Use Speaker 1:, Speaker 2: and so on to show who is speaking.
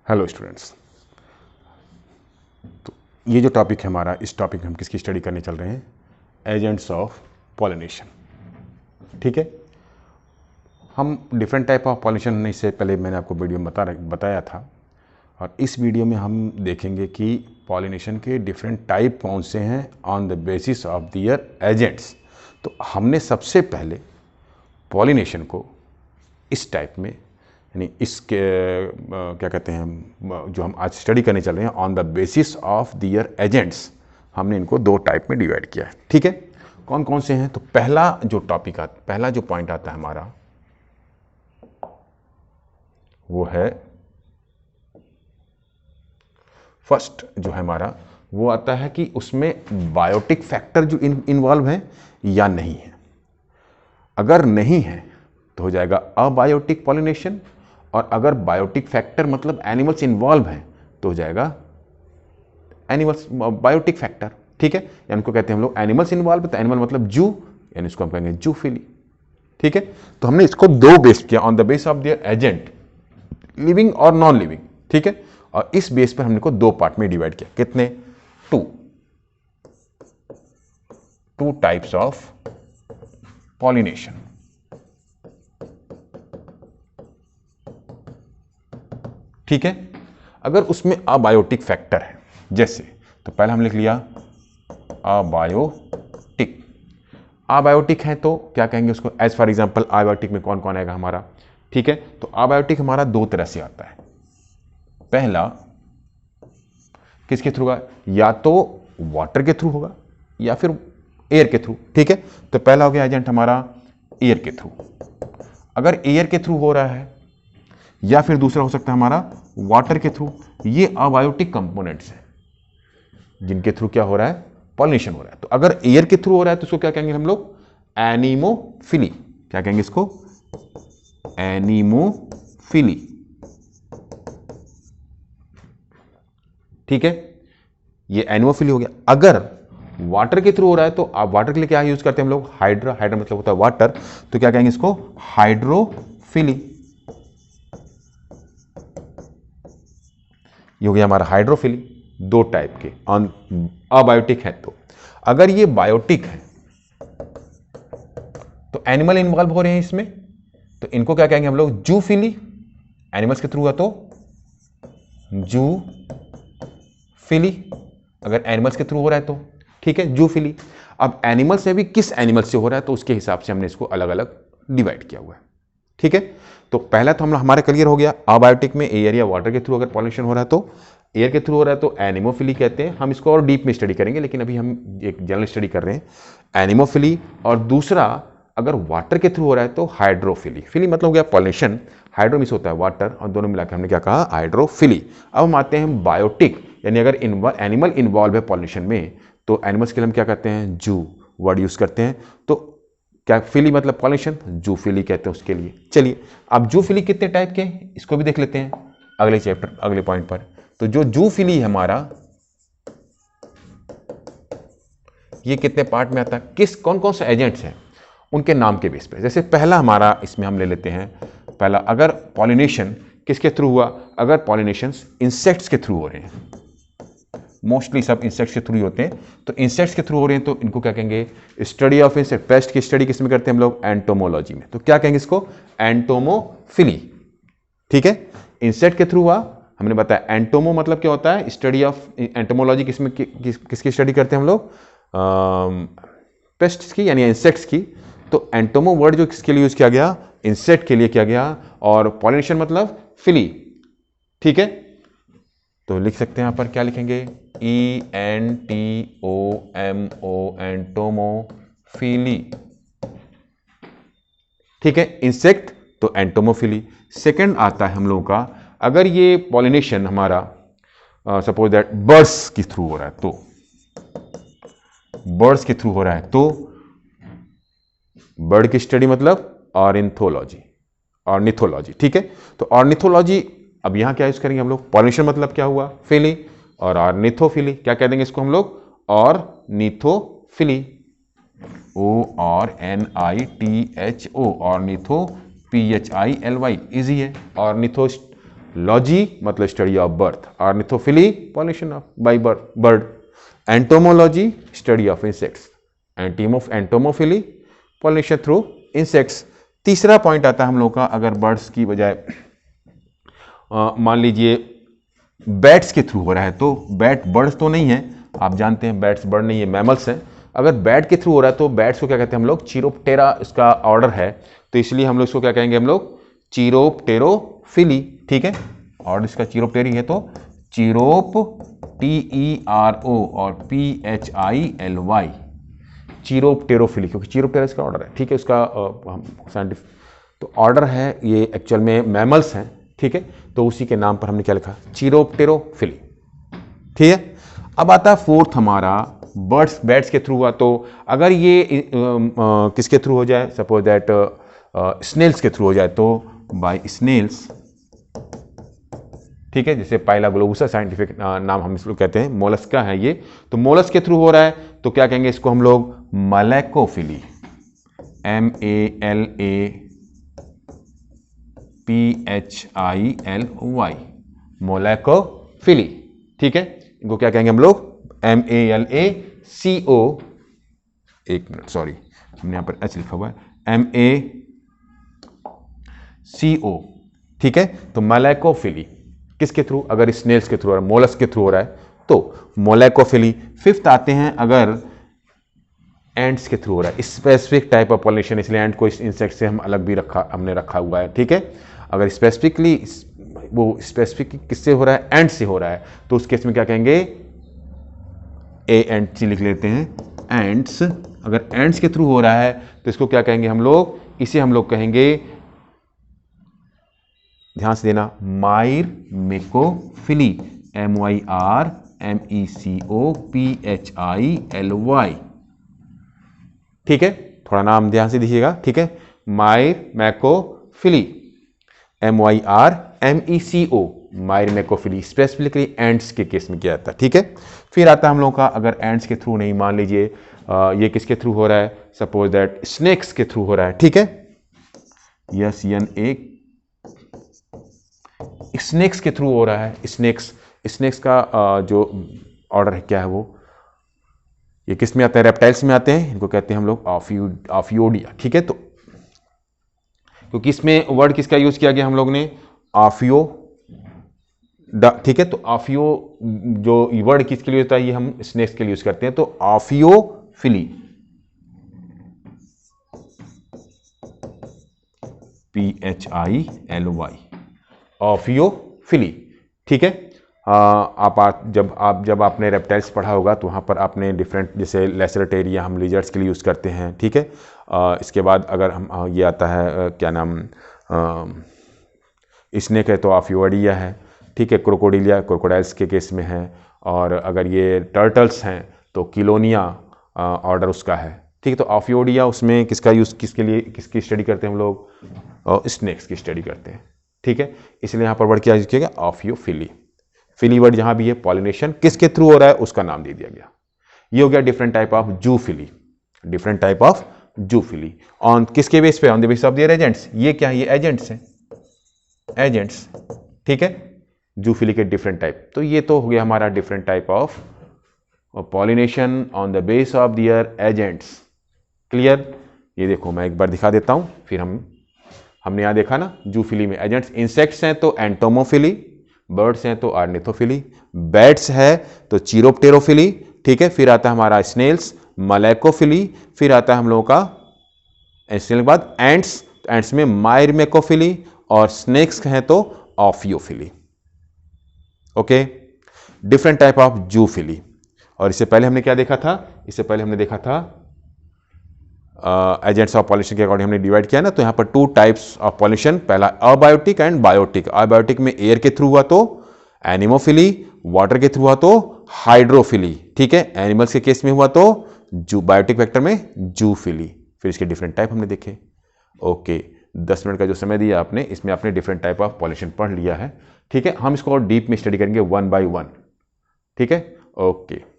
Speaker 1: Hello students. तो ये जो टॉपिक है हमारा, इस टॉपिक में हम किसकी स्टडी करने चल रहे हैं? Agents of pollination. ठीक है, हम डिफरेंट टाइप ऑफ पॉलिनेशन इससे पहले मैंने आपको वीडियो में बताया था, और इस वीडियो में हम देखेंगे कि पॉलिनेशन के डिफरेंट टाइप कौन से हैं on the basis of their agents. तो हमने सबसे पहले पॉलिनेशन को इस टाइप में, यानी इसके क्या कहते हैं, जो हम आज स्टडी करने चल रहे हैं on the basis of their agents, हमने इनको दो टाइप में डिवाइड किया है। ठीक है, कौन कौन से हैं? तो पहला जो पॉइंट आता है हमारा, वो है फर्स्ट जो है हमारा, वो आता है कि उसमें बायोटिक फैक्टर जो इन्वॉल्व है या नहीं है। अगर नहीं है तो हो जाएगा अबायोटिक पॉलिनेशन, और अगर बायोटिक फैक्टर मतलब एनिमल्स इन्वॉल्व हैं तो हो जाएगा एनिमल्स बायोटिक फैक्टर। ठीक है, यानी उनको कहते हैं हम लोग एनिमल्स इन्वॉल्व, तो एनिमल मतलब जू, यानी इसको हम कहेंगे जूफिली। ठीक है, तो हमने इसको दो बेस किया on the base of their agent, living और नॉन लिविंग। ठीक है, और इस बेस पर हमने को दो पार्ट में डिवाइड किया। कितने? Two types of pollination. ठीक है, अगर उसमें अबायोटिक फैक्टर है, जैसे तो पहले हम लिख लिया अबायोटिक। अबायोटिक है तो क्या कहेंगे उसको? एज फॉर एग्जांपल अबायोटिक में कौन कौन आएगा हमारा? ठीक है, तो अबायोटिक हमारा दो तरह से आता है। पहला किसके थ्रू होगा? या तो वाटर के थ्रू होगा या फिर एयर के थ्रू। ठीक है, तो पहला हो गया एजेंट हमारा एयर के थ्रू। अगर एयर के थ्रू हो रहा है, या फिर दूसरा हो सकता है हमारा वाटर के थ्रू। ये अबायोटिक कंपोनेंट्स हैं जिनके थ्रू क्या हो रहा है? पॉलिनेशन हो रहा है। तो अगर एयर के थ्रू हो रहा है तो इसको क्या कहेंगे हम लोग? एनीमोफिली। क्या कहेंगे इसको? एनीमोफिली। ठीक है, ये एनीमोफिली हो गया। अगर वाटर के थ्रू हो रहा है तो आप वाटर के लिए क्या यूज करते हैं हम लोग? हाइड्रा। हाइड्रा मतलब होता है वाटर, तो क्या कहेंगे इसको? हाइड्रोफिली। ये हो गया हमारा हाइड्रोफिली। दो टाइप के ऑन अबायोटिक है। तो अगर ये बायोटिक है तो एनिमल इन्वॉल्व हो रहे हैं इसमें, तो इनको क्या कहेंगे हम लोग? जूफिली। एनिमल्स के थ्रू हुआ तो जूफिली, अगर एनिमल्स के थ्रू हो रहा है तो। ठीक है, जूफिली। अब एनिमल से भी किस एनिमल से हो रहा है तो उसके हिसाब से हमने इसको अलग अलग डिवाइड किया हुआ है। ठीक है, तो पहला तो हम हमारे क्लियर हो गया, अबायोटिक में एयर या वाटर के थ्रू अगर पॉलिनेशन हो रहा है तो, एयर के थ्रू हो रहा है तो एनिमोफिली कहते हैं। हम इसको और डीप में स्टडी करेंगे, लेकिन अभी हम एक जनरल स्टडी कर रहे हैं, एनिमोफिली। और दूसरा अगर वाटर के थ्रू हो रहा है तो हाइड्रोफिली। फिली मतलब हो गया पॉलिनेशन, हाइड्रो मिस होता है वाटर, और दोनों मिलाकर हमने क्या कहा? हाइड्रोफिली। अब हम आते हैं बायोटिक, यानी अगर एनिमल इन्वॉल्व है पॉलिनेशन में तो एनिमल्स के लिए हम क्या कहते हैं? जू वर्ड यूज करते हैं। तो क्या फिली मतलब पॉलिनेशन, जूफिली कहते हैं उसके लिए। चलिए, अब जूफिली कितने टाइप के हैं इसको भी देख लेते हैं अगले चैप्टर, अगले पॉइंट पर। तो जो जूफिली है हमारा, ये कितने पार्ट में आता है? किस कौन कौन से एजेंट्स हैं उनके नाम के बेस पे। जैसे पहला हमारा इसमें हम ले लेते हैं, पहला अगर पॉलिनेशन किसके थ्रू हुआ? अगर पॉलिनेशन इंसेक्ट्स के थ्रू हो रहे हैं, मोस्टली सब इंसेक्ट्स के थ्रू ही होते हैं, तो इंसेक्ट्स के थ्रू हो रहे हैं तो इनको क्या कहेंगे? Study of insect. पेस्ट की स्टडी किसमें करते हैं हम लोग? एंटोमोलॉजी में। तो क्या कहेंगे इसको? एंटोमोफिली। ठीक है, इंसेक्ट के थ्रू हुआ, हमने बताया। एंटोमो मतलब क्या होता है? Study of. एंटोमोलॉजी किसमें किसकी स्टडी करते हैं हम लोग? पेस्ट्स की, यानी इंसेक्ट्स की। तो एंटोमो वर्ड जो किसके लिए यूज किया गया? इंसेक्ट के लिए किया गया। और पॉलिनेशन मतलब फिली। ठीक है, तो लिख सकते हैं यहां पर, क्या लिखेंगे? ENTOMO, entomophily. ठीक है, इंसेक्ट तो एंटोमोफिली। सेकंड आता है हम लोगों का, अगर ये पॉलिनेशन हमारा सपोज दैट बर्ड्स के थ्रू हो रहा है तो, बर्ड्स के थ्रू हो रहा है तो बर्ड की स्टडी मतलब ऑर्निथोलॉजी, ऑर्निथोलॉजी। ठीक है, तो ऑर्निथोलॉजी। अब यहां क्या यूज करेंगे हम लोग? पॉलिनेशन मतलब क्या हुआ? फिली। और ऑर्निथोफिली क्या कह देंगे इसको हम लोग? Ornithophily. ORNITHO, ornitho, PHILY, easy है। ऑर्निथो लॉजी मतलब study of birth, ornithophily pollination of by bird, entomology study of insects, entomophily pollination through insects. तीसरा पॉइंट आता है हम लोग का, अगर बर्ड्स की बजाय मान लीजिए बैट्स के थ्रू हो रहा है, तो बैट बर्ड्स तो नहीं है, आप जानते हैं बैट्स बर्ड नहीं है, मैमल्स हैं। अगर बैट के थ्रू हो रहा है तो बैट्स को क्या कहते हैं हम लोग, चीरोप्टेरा इसका ऑर्डर है, तो इसलिए हम लोग इसको क्या कहेंगे हम लोग, चीरोप्टेरोफिली। ठीक है, ऑर्डर इसका चीरोप्टेरी है तो चीरोप TERO और PHILY चीरोप्टेरोफिली, क्योंकि चीरोप्टेरा इसका ऑर्डर है। ठीक है, उसका साइंटिफिक तो ऑर्डर है, ये एक्चुअल में मैमल्स हैं। ठीक है, तो उसी के नाम पर हमने क्या लिखा, चीरोप्टेरोफिली। ठीक है, अब आता है फोर्थ हमारा, बर्ड्स बैट्स के थ्रू हुआ, तो अगर ये किसके थ्रू हो जाए, सपोज दैट स्नेल्स के थ्रू हो जाए, तो बाय स्नेल्स। ठीक है, जैसे पाइला ग्लोबुसा साइंटिफिक नाम हम इसको कहते हैं, मोलस्का है ये, तो मोलस्क के थ्रू हो रहा है तो क्या कहेंगे इसको हम लोग, मलैकोफिली, MALAPHILY मोलैकोफिली। ठीक है, इनको क्या कहेंगे हम लोग, MALACO, एक मिनट सॉरी हमने यहां पर H लिखा हुआ है, MACO। ठीक है, तो मलैकोफिली किसके थ्रू, अगर स्नेल्स के थ्रू और मोलस्क के थ्रू हो रहा है तो मोलैकोफिली। फिफ्थ आते हैं, अगर एंड्स के थ्रू हो रहा है, स्पेसिफिक टाइप ऑफ पॉलिनेशन, इसलिए एंड को इस इंसेक्ट से हम अलग भी हमने रखा हुआ है। ठीक है, अगर स्पेसिफिकली वो स्पेसिफिक किससे हो रहा है, एंड से हो रहा है, तो उस केस में क्या कहेंगे, ए एंड सी लिख लेते हैं, एंड्स। अगर एंड्स के थ्रू हो रहा है तो इसको क्या कहेंगे हम लोग, इसे हम लोग कहेंगे, ध्यान से देना, माइरमेकोफिली, MYRMECOPHILY। ठीक है, थोड़ा नाम ध्यान से दीजिएगा। ठीक है, माइरमेकोफिली, MYRMECO माइरमेकोफिली, स्पेसिफिकली एंड्स के केस में किया जाता है। ठीक है, फिर आता है हम लोग का, अगर एंड्स के थ्रू नहीं, मान लीजिए ये किसके थ्रू हो रहा है, सपोज दैट स्नेक्स के थ्रू हो रहा है। ठीक है, एक स्नेक्स के थ्रू हो रहा है, स्नेक्स का जो ऑर्डर है क्या है, वो ये किस में आते हैं, रेप्टाइल्स में आते हैं, इनको कहते हैं हम लोग ऑफियोडिया। ठीक है, तो क्योंकि इसमें वर्ड किसका यूज किया गया हम लोग ने, ऑफियो। ठीक है, तो ऑफियो जो वर्ड किसके लिए होता है, ये हम स्नेक्स के लिए यूज करते हैं, तो ऑफियोफिली, PHILY ऑफियोफिली। ठीक है, जब आपने रेप्टाइल्स पढ़ा होगा तो वहाँ पर आपने डिफरेंट, जैसे लेसरेटेरिया हम लिजर्ड्स के लिए यूज़ करते हैं। ठीक है, इसके बाद अगर हम ये आता है क्या नाम, स्नेक है तो ऑफियोडिया है। ठीक है, क्रोकोडिलिया क्रोकोडाइल्स के केस में है, और अगर ये टर्टल्स हैं तो किलोनिया ऑर्डर उसका है। ठीक है, तो ऑफियोडिया उसमें किसका यूज़, किसके लिए, किसकी स्टडी करते हैं हम लोग, स्नेक्स की स्टडी करते हैं। ठीक है, इसलिए यहाँ पर वर्ड क्या यूज किया गया, ऑफियोफिली। फिली वर्ड जहाँ भी है, पॉलिनेशन किसके थ्रू हो रहा है उसका नाम दे दिया गया। ये हो गया different type of zoophily, different type of zoophily on किसके बेस पे, on the base of their agents. ये क्या है, ये एजेंट्स हैं, एजेंट्स। ठीक है, जूफिली के डिफरेंट टाइप, तो ये तो हो गया हमारा different type of pollination on the base of their agents. Clear, ये देखो मैं एक बार दिखा देता हूं, फिर हमने यहां देखा ना, जूफिली में एजेंट्स, इंसेक्ट्स हैं तो एंटोमोफिली, बर्ड्स हैं तो ऑर्निथोफिली, बैट्स है तो चीरोप्टेरोफिली। ठीक है, फिर आता है हमारा स्नेल्स, मलैकोफिली, फिर आता है हम लोगों का स्नेल के बाद एंट्स, एंट्स में माइरमेकोफिली, और स्नेक्स हैं तो ophiophily. Okay, different type of zoophily. और इससे पहले हमने क्या देखा था, इससे पहले हमने देखा था एजेंट्स ऑफ पॉलिनेशन के अकॉर्डिंग हमने डिवाइड किया ना, तो यहां पर टू टाइप्स ऑफ पॉलिनेशन, पहला अबायोटिक एंड बायोटिक। अबायोटिक में एयर के थ्रू हुआ तो एनिमोफिली, वाटर के थ्रू हुआ तो हाइड्रोफिली। ठीक है, एनिमल्स के केस में हुआ तो बायोटिक वेक्टर में जूफिली। फिर इसके डिफरेंट टाइप हमने देखे। ओके, 10 मिनट का जो समय दिया आपने, इसमें आपने डिफरेंट टाइप ऑफ पॉलिनेशन पढ़ लिया है। ठीक है, हम इसको और डीप में स्टडी करेंगे 1 by 1। ठीक है, ओके।